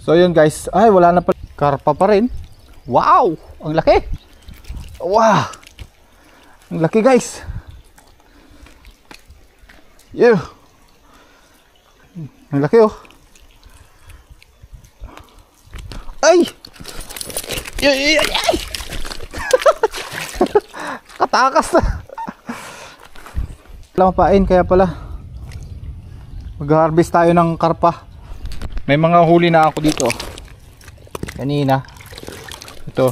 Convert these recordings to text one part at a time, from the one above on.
So yun guys, ay wala na pa, karpa pa rin. Wow, ang laki. Wow, ang laki guys. Yeah, ang laki oh. Ay, ay. Katakas na. Wala mapain, kaya pala mag-harvest tayo ng karpa. May mga huli na ako dito kanina. Ito.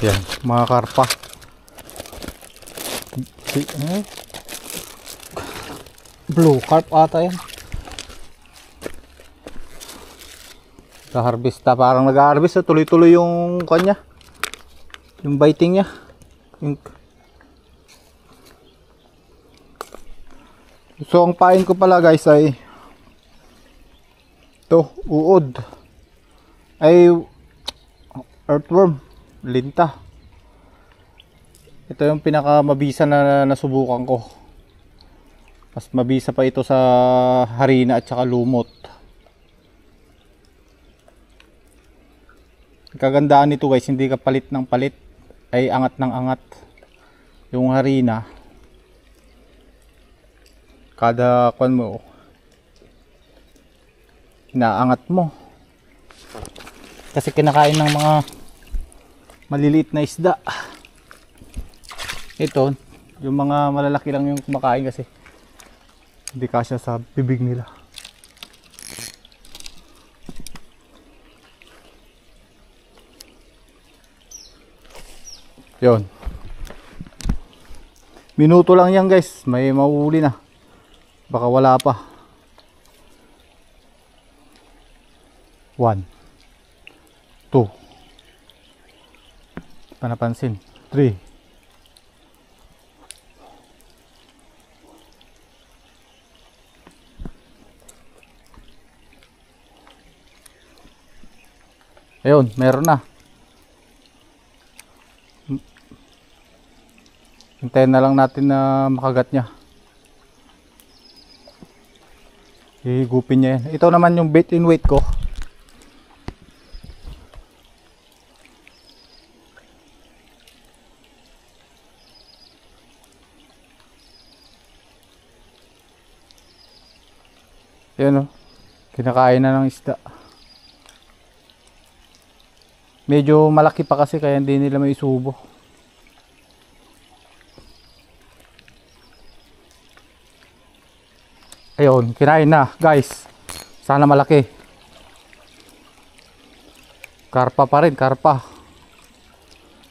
Yan, mga karpa. Blue carp ata yan. Nag-harvest na, parang nag-harvest. Tuloy-tuloy yung kanya, yung biting niya. So ang pain ko pala guys ay ito, uod, ay earthworm, linta. Ito yung pinaka mabisa na nasubukan ko. Mas mabisa pa ito sa harina at saka lumot. Kagandaan nito guys, hindi ka palit ng palit, ay angat ng angat. Yung harina, kada kwan mo inaangat mo kasi kinakain ng mga maliliit na isda. Ito yung mga malalaki lang yung kumakain kasi hindi kasya sa bibig nila. Yun, minuto lang yan guys, may mauuli na. Baka wala pa. 1 2 pa napansin. 3 ayun, meron na. Hintayin na lang natin na makagat niya. Higupin niya yan. Ito naman yung bait in weight ko. Yan o. Kinakain na ng isda. Medyo malaki pa kasi kaya hindi nila may isubo. Ayun, kinain na guys. Sana malaki. Karpa pa rin, karpa.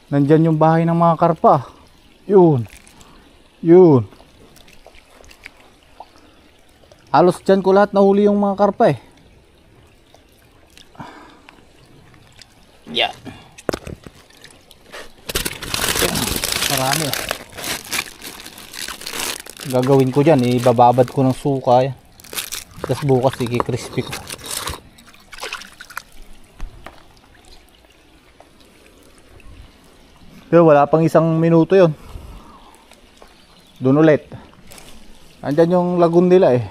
Nandyan yung bahay ng mga karpa. Yun. Yun. Halos dyan ko lahat nahuli yung mga karpa eh. Yan. Marami. Gagawin ko dyan, ibababad ko ng suka yan. Tapos bukas i-crispy ko. Pero wala pang 1 minuto yon. Doon ulit. Andyan yung lagoon nila eh.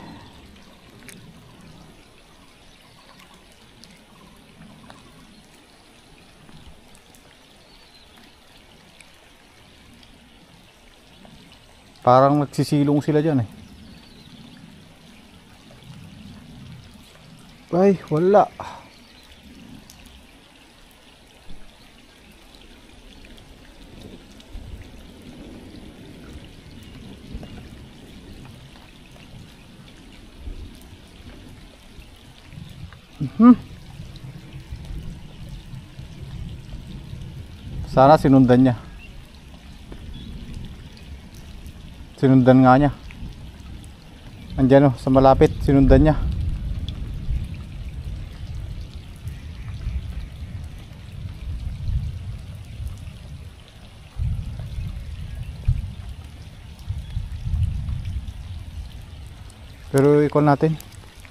Parang nagsisilong sila dyan eh. Ay, wala. Sana sinundan niya. Sinundan nga niya. Andyan o, sa malapit, sinundan niya. Pero ikon natin,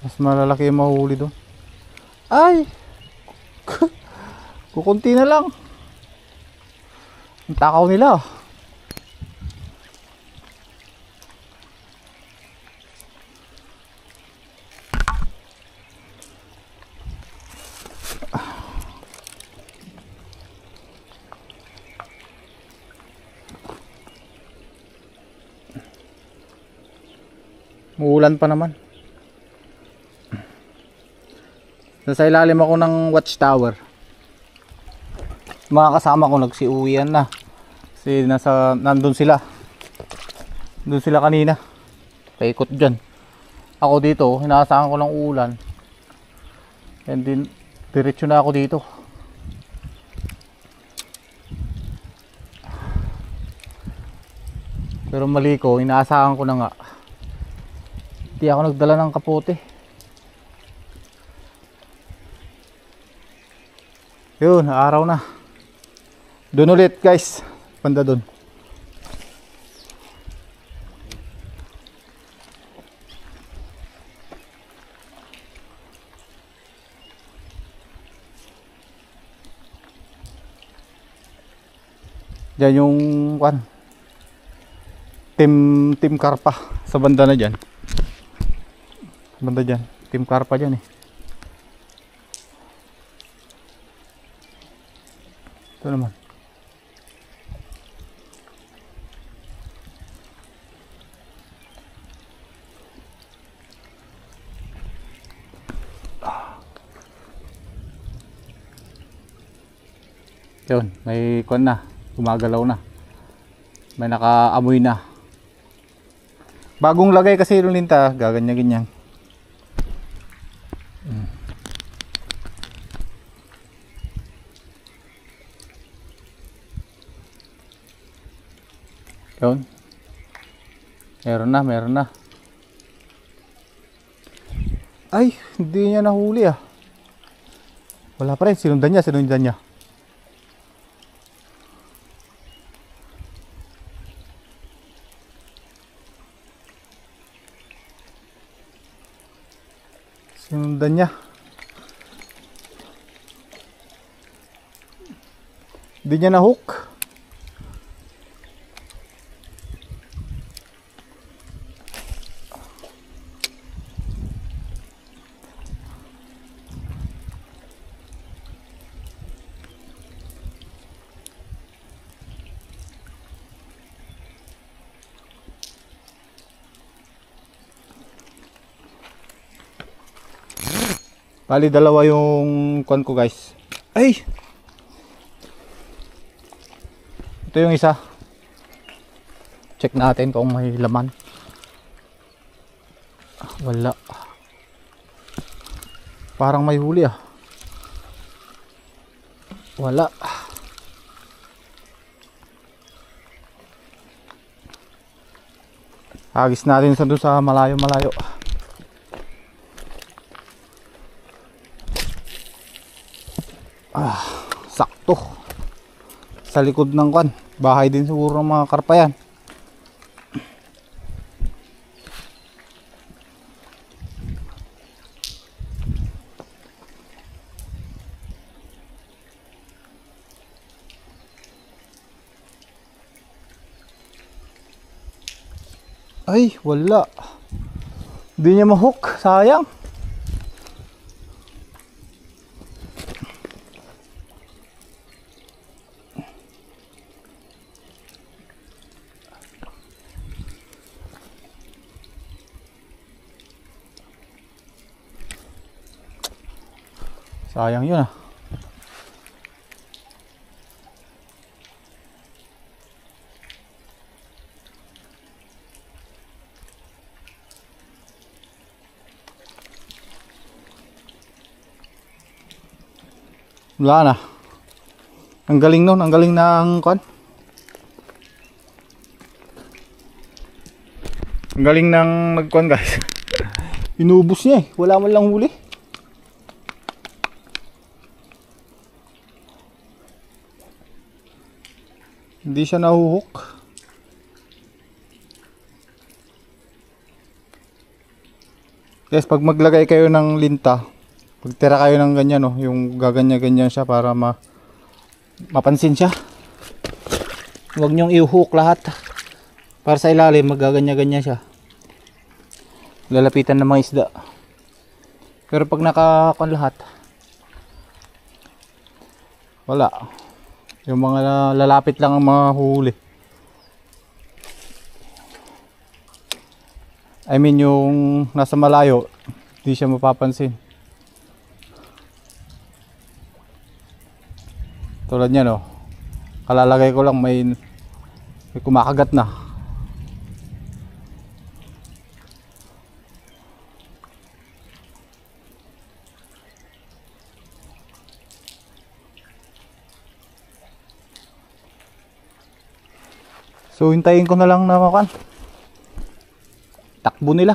mas malalaki yung mahuhuli doon. Ay! Kukunti na lang. Ang takaw nila. Muulan pa naman. Nasa ilalim ako ng watchtower. Mga kasama ko nagsiuwian na. Kasi nandun sila. Doon sila kanina. Paikot dyan. Ako dito, inaasahan ko lang ulan. And then, diretso na ako dito. Pero mali ko, inaasahan ko na nga. Hindi ako nagdala ng kapote. Yun, araw na. Doon ulit guys. Banda doon. Diyan yung Team Karpa sa banda na dyan. Banda dyan, Team Karpa dyan eh. Ito naman. Yun, may kon na, gumagalaw na. May nakaamoy na. Bagong lagay kasi yung linta, gaganyan-ganyan. Yun. Meron na. Ay, hindi niya nahuli ah. Wala pa rin, sinundan niya. Sinundan niya. Hindi niya na-hook. Bali dalawa yung kon ko guys. Ay! Ito yung isa. Check natin kung may laman. Wala. Parang may huli ah. Wala. Agis natin sa doon sa malayo-malayo. Sakto sa likod ng kwan, bahay din siguro ng mga karpa yan. Ay wala, hindi niya ma-hook, sayang. Sayang yun ah. Wala na. Ang galing nun, ang galing ng kon. Ang galing ng nagkon guys. Inubos niya eh, wala man lang huli. Hindi siya nahuhook. Guys, pag maglagay kayo ng linta, pagtira kayo ng ganyan, no, yung gaganya-ganyan siya para mapansin siya. Huwag nyong i-hook lahat. Para sa ilalim, magaganya-ganyan siya. Lalapitan ng mga isda. Pero pag nakakon lahat, wala. Yung mga lalapit lang ang mga huli. I mean yung nasa malayo, di siya mapapansin. Tulad niya no, kalalagay ko lang may kumakagat na. So hintayin ko na lang na makan. Takbo nila.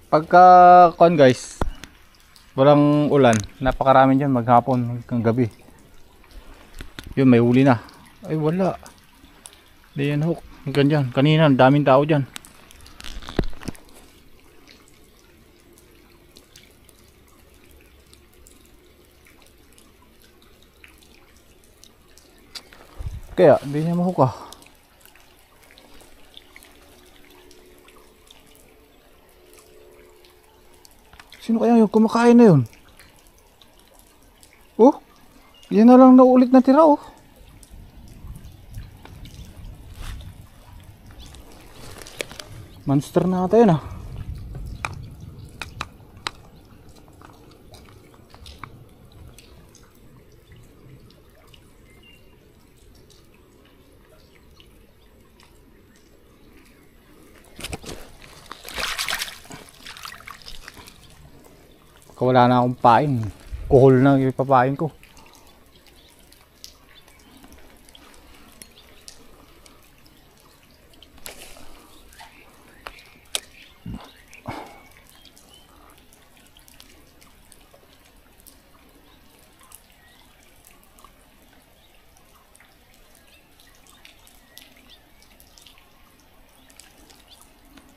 Pagka kon guys, walang ulan, napakarami dyan maghapon hanggang gabi. Yun, may huli na. Ay wala. Di yan hook. Hanggang dyan. Kanina, daming tao dyan. Kaya, hindi niya mahook ah. Sino kaya yung kumakain na yun? Oh, yan na lang naulit na tira oh. Monster na ata yun ah. Wala na akong pain. Kuhol na yung ipapain ko.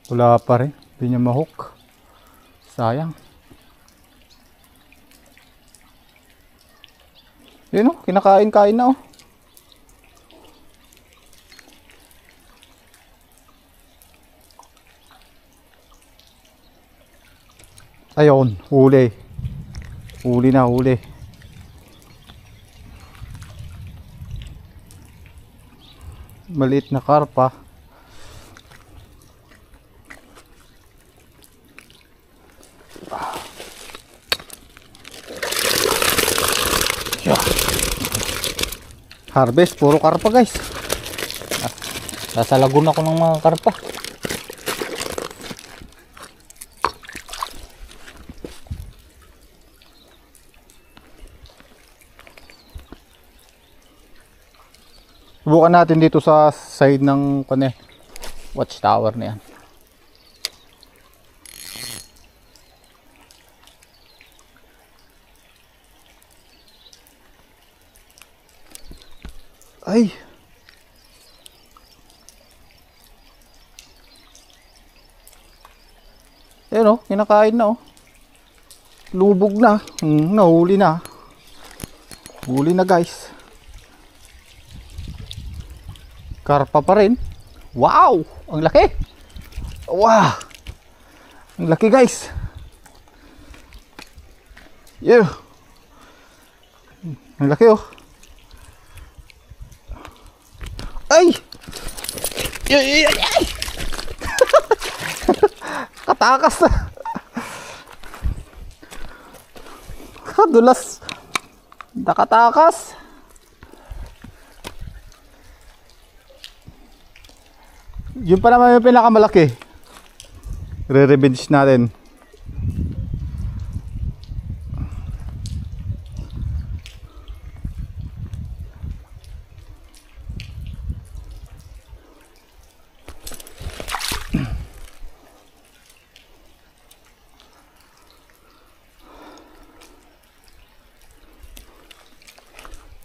Wala pa rin. Hindi niya mahook. Sayang. Yun o, kinakain-kain na o. Ayun, huli. Huli na, huli. Maliit na karpa. Harvest, puro karpa guys. Nasa lagoon ako ng mga karpa. Subukan natin dito sa side ng watchtower na yan. Ay. Ayan o, kinakain na o. Lubog na. Nahuli na. Huli na guys. Karpa pa rin. Wow! Ang laki. Wow! Ang laki guys. Yeah. Ang laki oh. Ay! Ay! Katakas na. Kadulas. Nakatakas. Yun pa naman yung pinakamalaki. Re-revenge natin.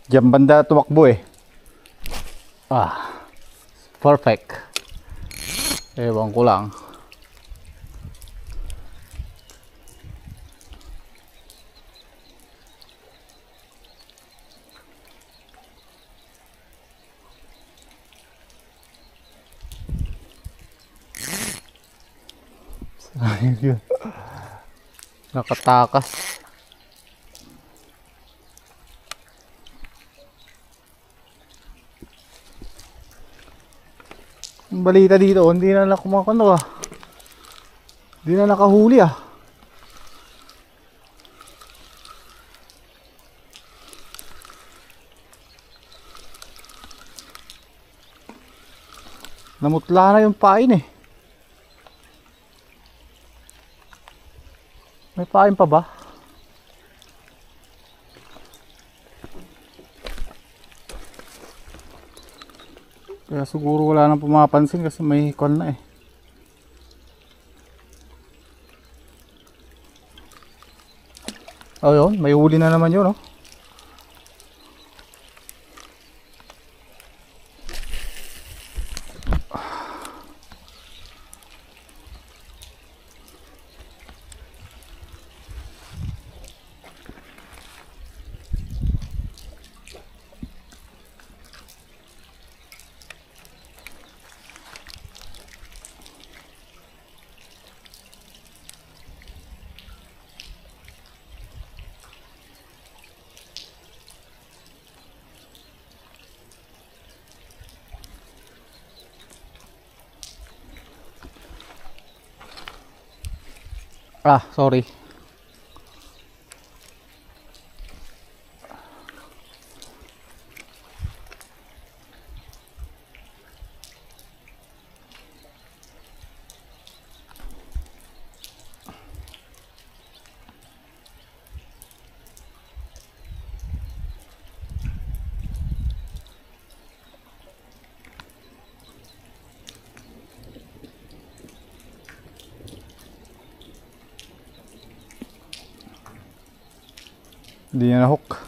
Diyan banda tumakbo eh. Perfect. Ewan ko lang. Nakatakas. Ang balita dito, hindi na nakumakano ah. Hindi na nakahuli ah. Namutla na yung pain eh. May pain pa ba? Kaya siguro wala nang pumapansin kasi may call na eh. Oh yun, may huli na naman yun oh. Ah, sorry. Hindi niya na-hook.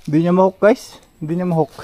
Hindi niya ma-hook guys. Hindi niya ma-hook.